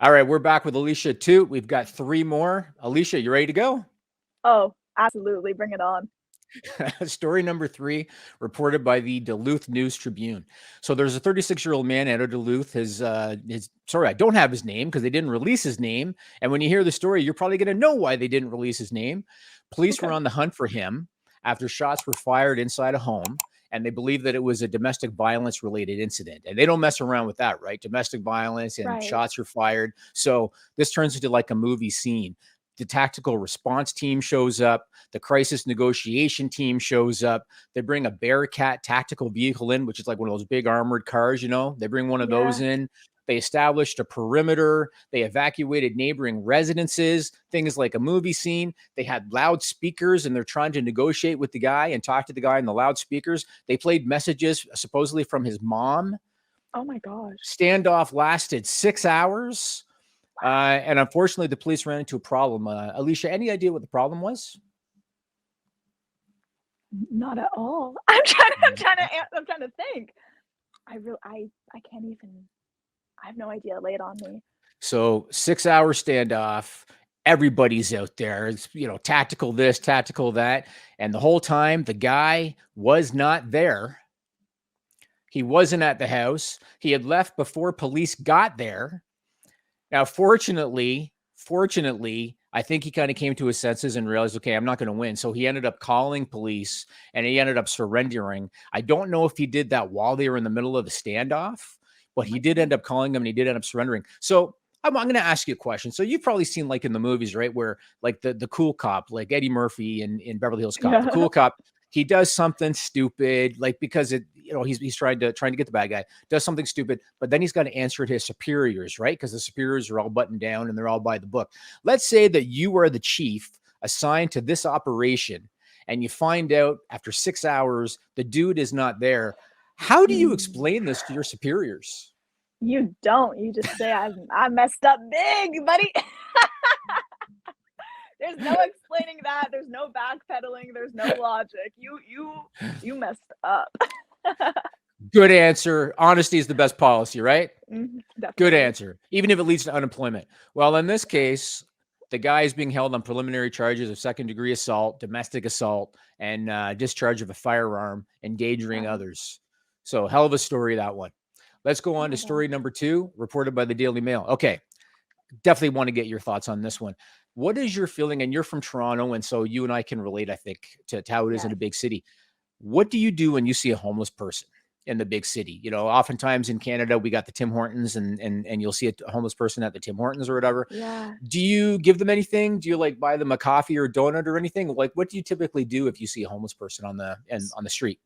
All right, we're back with Alicia Atout. We've got three more. Alicia, you ready to go? Oh, absolutely. Bring it on. Story number three, reported by the Duluth News Tribune. So there's a 36-year-old man out of Duluth. Sorry, I don't have his name because they didn't release his name. And when you hear the story, you're probably going to know why they didn't release his name. Police were Okay. on the hunt for him after shots were fired inside a home. And they believe that it was a domestic violence related incident. And they don't mess around with that, right? Domestic violence and Right. shots are fired. So this turns into like a movie scene. The tactical response team shows up. The crisis negotiation team shows up. They bring a Bearcat tactical vehicle in, which is like one of those big armored cars, They bring one of those Yeah. in. They established a perimeter. They evacuated neighboring residences, things like a movie scene. They had loudspeakers and they're trying to negotiate with the guy and talk to the guy in the loudspeakers. They played messages supposedly from his mom. Oh my gosh. Standoff lasted 6 hours. And unfortunately, the police ran into a problem. Alicia, any idea what the problem was? Not at all. I'm trying to think. I can't even. I have no idea. Lay it on me. So 6 hour standoff. Everybody's out there. It's, tactical this, tactical that. And the whole time, the guy was not there. He wasn't at the house. He had left before police got there. Now, fortunately, I think he kind of came to his senses and realized, okay, I'm not going to win. So he ended up calling police and he ended up surrendering. I don't know if he did that while they were in the middle of the standoff, but he did end up calling them and he did end up surrendering. So I'm going to ask you a question. So you've probably seen like in the movies, right? Where like the cool cop, like Eddie Murphy in Beverly Hills Cop, the Yeah. cool cop, he does something stupid, like because he's trying to get the bad guy, does something stupid, but then he's got to answer to his superiors, right? Because the superiors are all buttoned down and they're all by the book. Let's say that you are the chief assigned to this operation, and you find out after 6 hours the dude is not there. How do you Hmm. explain this to your superiors? You don't. You just say I messed up big, buddy. There's no explaining that. There's no backpedaling. There's no logic. You messed up. Good answer. Honesty is the best policy, right? Good Definitely. answer, even if it leads to unemployment. Well, in this case, the guy is being held on preliminary charges of second-degree assault, domestic assault, and discharge of a firearm, endangering Wow. others. So, hell of a story, that one. Let's go Oh on to my story gosh. number two, reported by the Daily Mail. Okay, definitely want to get your thoughts on this one. What is your feeling? And you're from Toronto, and so you and I can relate, I think, to how it is in a Yes. big city. What do you do when you see a homeless person in the big city? Oftentimes in Canada, we got the Tim Hortons, and you'll see a homeless person at the Tim Hortons or whatever. Yeah. Do you give them anything? Do you like buy them a coffee or a donut or anything? Like, what do you typically do if you see a homeless person on the street?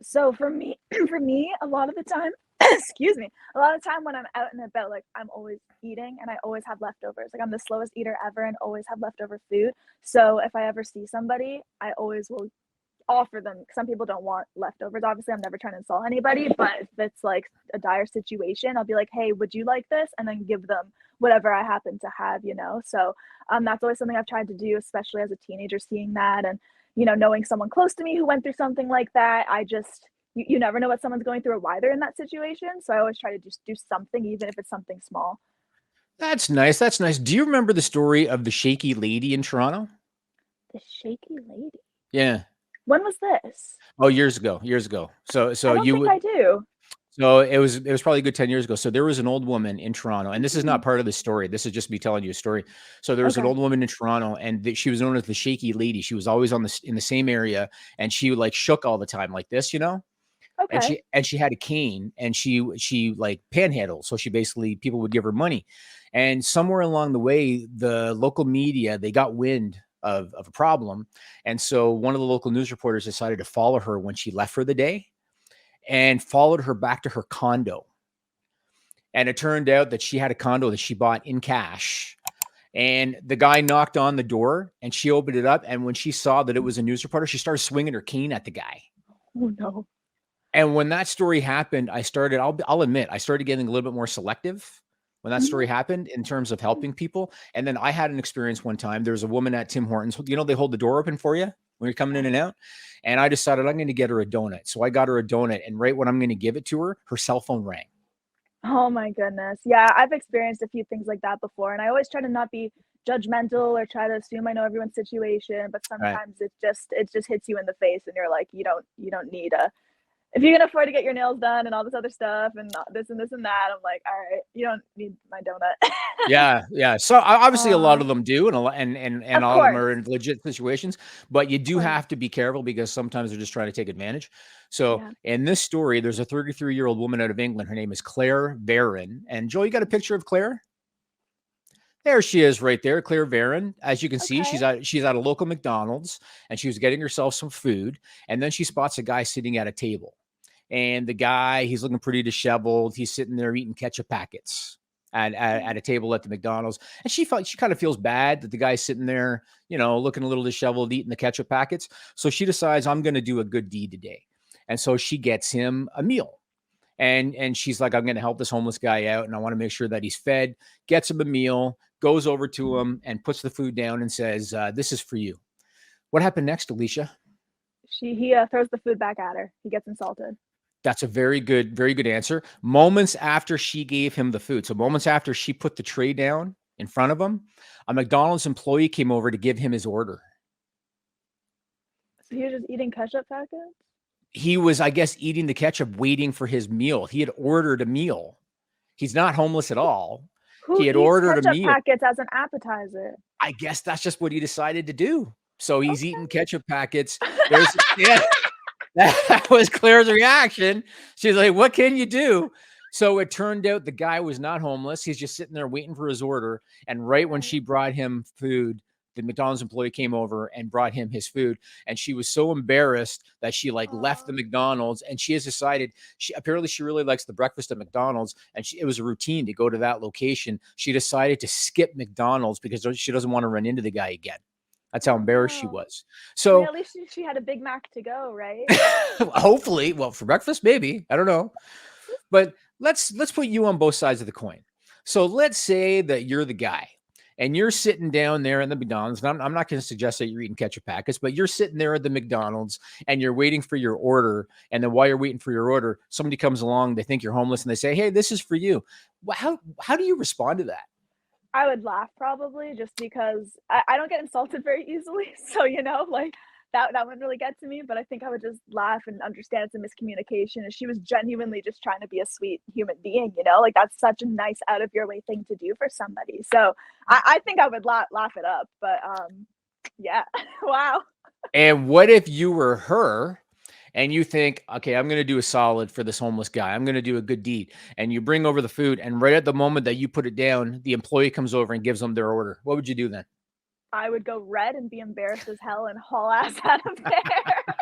So for me, for me, a lot of the time, excuse me, a lot of the time when I'm out and about, like I'm always eating and I always have leftovers. Like I'm the slowest eater ever and always have leftover food. So if I ever see somebody, I always will offer them. Some people don't want leftovers. Obviously, I'm never trying to insult anybody, but if it's like a dire situation, I'll be like, "Hey, would you like this?" And then give them whatever I happen to have. So that's always something I've tried to do, especially as a teenager, seeing that and knowing someone close to me who went through something like that. You never know what someone's going through or why they're in that situation. So I always try to just do something, even if it's something small. That's nice. That's nice. Do you remember the story of the shaky lady in Toronto? The shaky lady. Yeah. When was this? Oh, years ago. Years ago. So I so don't you think would I do. So it was probably a good 10 years ago. So there was an old woman in Toronto, and this is not Mhm. part of the story. This is just me telling you a story. So there was an Okay. old woman in Toronto, and she was known as the shaky lady. She was always in the same area, and she like shook all the time like this. And Okay. she had a cane, and she like panhandled. So she basically people would give her money, and somewhere along the way, the local media they got wind of a problem, and so one of the local news reporters decided to follow her when she left for the day and followed her back to her condo. And it turned out that she had a condo that she bought in cash. And the guy knocked on the door and she opened it up. And when she saw that it was a news reporter, she started swinging her cane at the guy. Oh no. And when that story happened, I'll admit, I started getting a little bit more selective when that story Mhm. happened in terms of helping people. And then I had an experience one time. There was a woman at Tim Hortons. They hold the door open for you when you're coming in and Yes. out. And I decided I'm going to get her a donut. So I got her a donut. And right when I'm going to give it to her, her cell phone rang. Oh my goodness. Yeah, I've experienced a few things like that before, and I always try to not be judgmental or try to assume I know everyone's situation, but Right. sometimes it just hits you in the face and you're like, you don't need a if you can afford to get your nails done and all this other stuff and this and this and that, I'm like, all right, you don't need my donut. Yeah, yeah. So obviously, a lot uh, of them do, and a lot, and of all of them course, are in legit situations. But you of do course. have to be careful because sometimes they're just trying to take advantage. So Yeah. in this story, there's a 33-year-old woman out of England. Her name is Claire Varon. And Joe, you got a picture of Claire? There she is, right there, Claire Varon. As you can see, Okay. she's at a local McDonald's, and she was getting herself some food. And then she spots a guy sitting at a table. And the guy, he's looking pretty disheveled. He's sitting there eating ketchup packets at a table at the McDonald's. And she kind of feels bad that the guy's sitting there, looking a little disheveled, eating the ketchup packets. So she decides, I'm going to do a good deed today. And so she gets him a meal. And she's like, I'm going to help this homeless guy out, and I want to make sure that he's fed. Gets him a meal, goes over to him, and puts the food down and says, "This is for you." What happened next, Alicia? He throws the food back at her. He gets insulted. That's a very good answer. Moments after she gave him the food, so moments after she put the tray down in front of him, a McDonald's employee came over to give him his order. So he was just eating ketchup packets? He was, I guess, eating the ketchup, waiting for his meal. He had ordered a meal. He's not homeless at all. Who He had eats ordered a ketchup meal. packets as an appetizer? I guess that's just what he decided to do. So he's eating ketchup packets. There's yeah, that was Claire's reaction. She's like, "What can you do?" So it turned out the guy was not homeless. He's just sitting there waiting for his order. And right when Right. she brought him food, the McDonald's employee came over and brought him his food. And she was so embarrassed that she like left the Oh, McDonald's. And she has decided she really likes the breakfast at McDonald's, and it was a routine to go to that location. She decided to skip McDonald's because she doesn't want to run into the guy again. That's how oh embarrassed she no. was. I mean, So at least she had a Big Mac to go, right? hopefully, well, for breakfast, maybe. I don't know. But let's put you on both sides of the coin. So let's say that you're the guy and you're sitting down there in the McDonald's. And I'm not going to suggest that you're eating ketchup packets, but you're sitting there at the McDonald's and you're waiting for your order. And then while you're waiting for your order, somebody comes along, they think you're homeless, and they say, "Hey, this is for you." How do you respond to that? I would laugh probably just because I don't get insulted very easily. So, like that wouldn't really get to me. But I think I would just laugh and understand it's a miscommunication. And she was genuinely just trying to be a sweet human being, like that's such a nice out of your way thing to do for somebody. So I think I would laugh it up. But yeah. Wow. And what if you were her and you think, okay, I'm going to do a solid for this homeless guy. I'm going to do a good deed. And you bring over the food. And right at the moment that you put it down, the employee comes over and gives them their order. What would you do then? I would go red and be embarrassed as hell and haul ass out of there.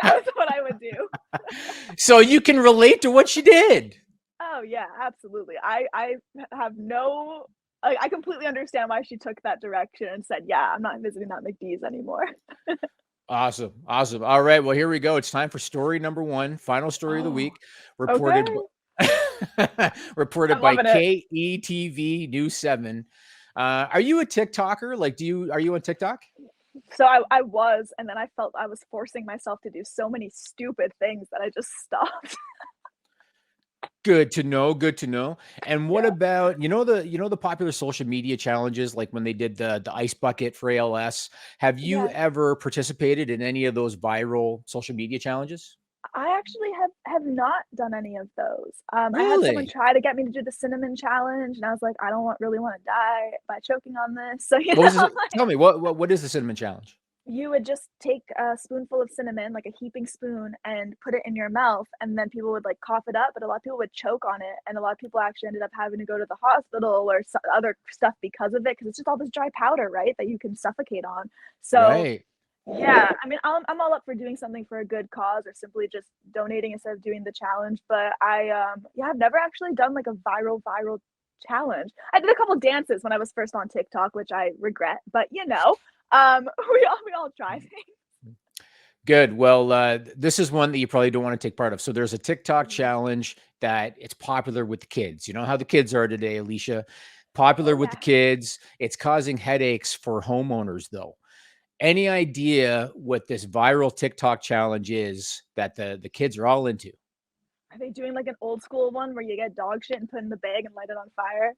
That's what I would do. So you can relate to what she did. Oh yeah, absolutely. I have no I completely understand why she took that direction and said, "Yeah, I'm not visiting that McD's anymore." Awesome. Awesome. All right. Well, here we go. It's time for story number one, final story of the Oh, week, reported okay. reported I'm by loving it. KETV News 7. Are you a TikToker? Like, are you on TikTok? So I was, and then I felt I was forcing myself to do so many stupid things that I just stopped. Good to know, good to know. And what Yeah. about, the popular social media challenges, like when they did the ice bucket for ALS? Have you Yes. ever participated in any of those viral social media challenges? I actually have not done any of those. I had someone Really? try to get me to do the cinnamon challenge, and I was like, "I don't really wanna die by choking on this." So, What was this? like Tell me, what is the cinnamon challenge? you would just take a spoonful of cinnamon, like a heaping spoon, and put it in your mouth, and then people would like cough it up, but a lot of people would choke on it, and a lot of people actually ended up having to go to the hospital or other stuff because of it, because it's just all this dry powder, right, that you can suffocate on. So Right. yeah, I mean, I'm all up for doing something for a good cause or simply just donating instead of doing the challenge. But yeah, I've never actually done like a viral challenge. I did a couple dances when I was first on TikTok, which I regret, but we all try things. Good. Well, this is one that you probably don't want to take part of. So there's a TikTok Mhm. challenge that it's popular with the kids. You know how the kids are today, Alicia. Popular Oh with the yeah. kids. It's causing headaches for homeowners, though. Any idea what this viral TikTok challenge is that the kids are all into? Are they doing like an old school one where you get dog shit and put in the bag and light it on fire?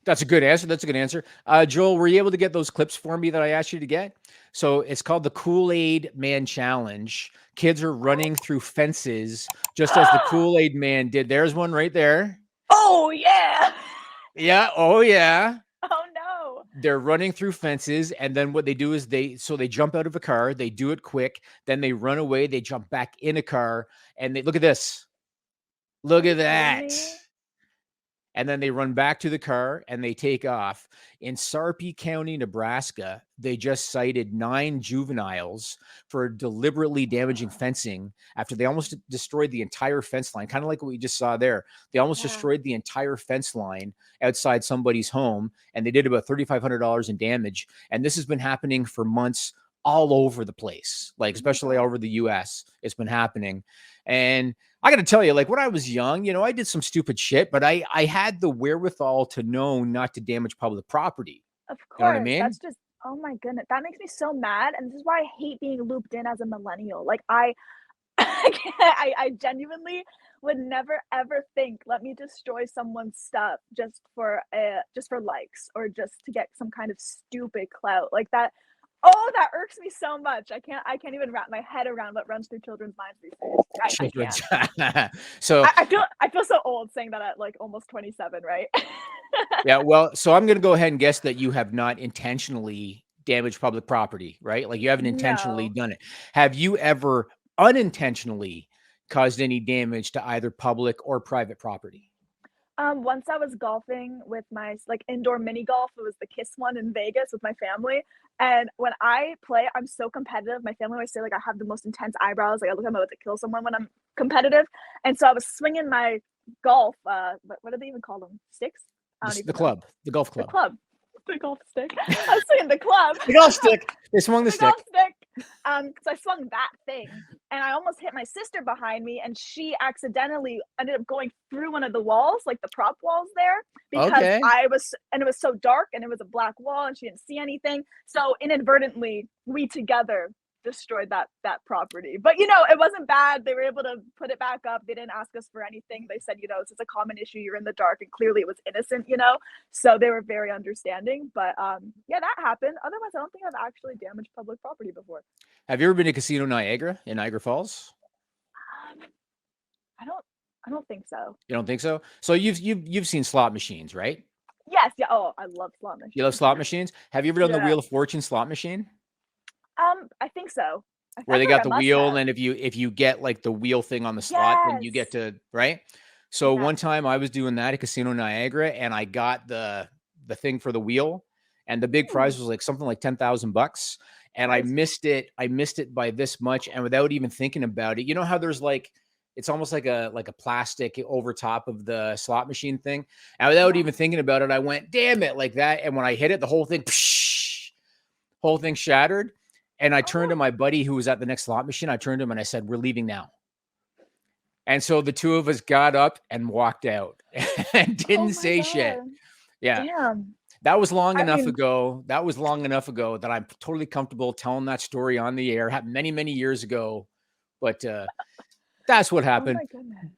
That's a good answer. That's a good answer. Joel, were you able to get those clips for me that I asked you to get? So it's called the Kool-Aid Man Challenge. Kids are running through fences just as the Kool-Aid Man did. There's one right there. Oh yeah. Yeah. Oh yeah. Oh no. They're running through fences, and then what they do is they jump out of a car, they do it quick, then they run away, they jump back in a car, and they look at this. Look at that. And then they run back to the car and they take off. In Sarpy County, Nebraska, they just cited 9 juveniles for deliberately damaging fencing after they almost destroyed the entire fence line, kind of like what we just saw there. They almost destroyed the entire fence line outside somebody's home, and they did about $3,500 in damage. And this has been happening for months all over the place, like especially all over the US. It's been happening. And I got to tell you, like when I was young, you know, I did some stupid shit, but I had the wherewithal to know not to damage public property. Of course. You know what I mean? That's just, oh my goodness. That makes me so mad. And this is why I hate being looped in as a millennial. Like I genuinely would never ever think, let me destroy someone's stuff just for likes or just to get some kind of stupid clout like that. Oh, that irks me so much. I can't even wrap my head around what runs through children's minds these days. I can't. So I feel so old saying that at like almost 27, right? yeah, well, so I'm going to go ahead and guess that you have not intentionally damaged public property, right? Like you haven't intentionally done it. Have you ever unintentionally caused any damage to either public or private property? Once I was golfing with my like indoor mini golf. It was the KISS one in Vegas with my family. And when I play, I'm so competitive. My family always say like I have the most intense eyebrows. Like I look like I'm about to kill someone when I'm competitive. And so I was swinging my golf. What do they even call them? Sticks? The club, the golf club. The club. The golf stick. I was swinging the club. The golf stick. They swung the stick. Golf stick. So I swung that thing, and I almost hit my sister behind me, and she accidentally ended up going through one of the walls, like the prop walls there, because it was so dark, and it was a black wall, and she didn't see anything. So inadvertently, we together destroyed that property. But you know, it wasn't bad. They were able to put it back up. They didn't ask us for anything. They said, you know, this is a common issue. You're in the dark, and clearly it was innocent, you know. So they were very understanding. But yeah, that happened. Otherwise, I don't think I've actually damaged public property before. Have you ever been to Casino Niagara in Niagara Falls? I don't think so. You don't think so? So you've seen slot machines, right? Yes. Yeah. Oh, I love slot machines. You love slot machines? Have you ever done the Wheel of Fortune slot machine? I think so. Where they got the wheel, and if you get like the wheel thing on the slot, then you get to, right? So one time I was doing that at Casino Niagara, and I got the thing for the wheel, and the big prize was like something like $10,000, and I missed it. I missed it by this much, and without even thinking about it, you know how there's like, it's almost like a plastic over top of the slot machine thing, and without even thinking about it, I went, damn it, like that, and when I hit it, the whole thing shattered. And I turned to my buddy who was at the next slot machine. I turned to him and I said, we're leaving now. And so the two of us got up and walked out and didn't say shit. Yeah. Damn. That was long enough ago. That was long enough ago that I'm totally comfortable telling that story on the air. It happened many, many years ago. But that's what happened. Oh my goodness.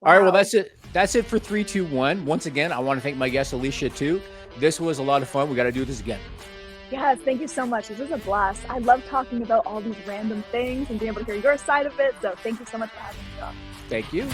Wow. All right. Well, that's it. That's it for 3-2-1. Once again, I want to thank my guest, Alicia Atout. This was a lot of fun. We got to do this again. Yes, thank you so much. This was a blast. I love talking about all these random things and being able to hear your side of it. So thank you so much for having me on. Thank you.